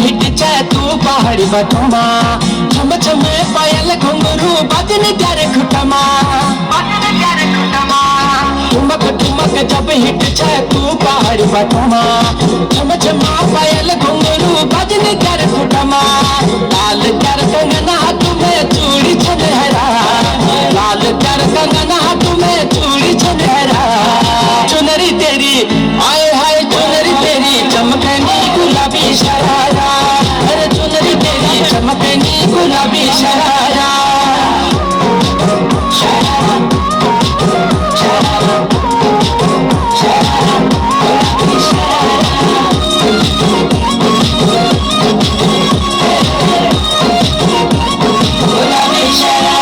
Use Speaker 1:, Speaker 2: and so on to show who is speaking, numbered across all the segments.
Speaker 1: Hit चाहे तू पहाड़ी बटमा छम छम पायल घुंघरू बजन प्यारे खुटमा ठुमक ठुमक जब हिट चाहे तू पहाड़ी बटमा छम छम पायल घुंघरू बजन प्यारे खुटमा लाल कर कंगना तुम्हें चूड़ी छनहरा लाल कर कंगना तुम्हें चूड़ी छनहरा चुनरी तेरी आए हाय चुनरी तेरी चमकनी गुलाबी शरारा अरे चुनरी तेरी चमकनी गुलाबी शरारा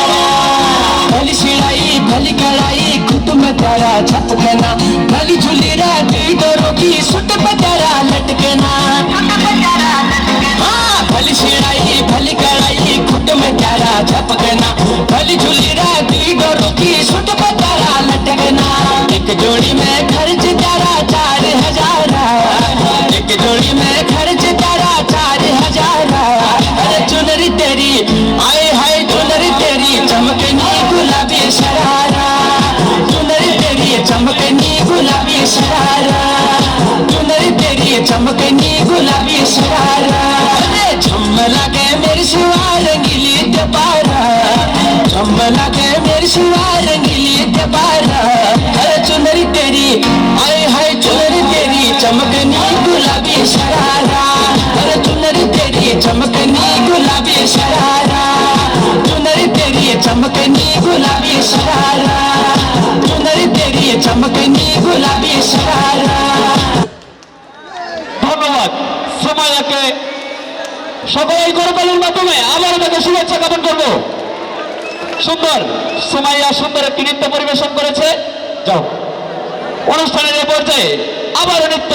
Speaker 1: भली सिलाई भली कढ़ाई खुद में तेरा छपकना भली झूली राती डोरों की सुट पे तेरा लटकना हाँ भली सिलाई भली कढ़ाई खुद में तेरा छपकना भली झूली राती डोरों की सुट पे तेरा लटकना एक जोड़ी में खर्च तेरा 4000 एक जोड़ी में खर्च तेरा 4000 अरे चुनरी तेरी आए हाय चुनरी तेरी चमकनी गुलाबी शरारा चुनरी तेरी चमकनी गुलाबी शरारा चुनरी तेरी चमकनी गुलाबी शरारा अरे झम्मला के मेरी शिवा रंगीली दबारा झम्मला के मेरी शिवा रंगीली दबारा अरे चुनरी तेरी आए हाय चुनरी तेरी चमकनी गुलाबी शरारा अरे चुनरी तेरी चमकनी गुलाबी शरारा चुनरी तेरी चमकनी गुलाबी शरारा चुनरी तेरी चमकनी गुलाबी शरारा
Speaker 2: ধন্যবাদ সুমাইয়াকে সকলেই করতালির মাধ্যমে আবারও তাকে শুভেচ্ছা জ্ঞাপন করব। সুন্দর সুমাইয়া সুন্দর একটি নৃত্য পরিবেশন করেছে। যাও অনুষ্ঠানের এ পর্যায়ে আবারও নৃত্য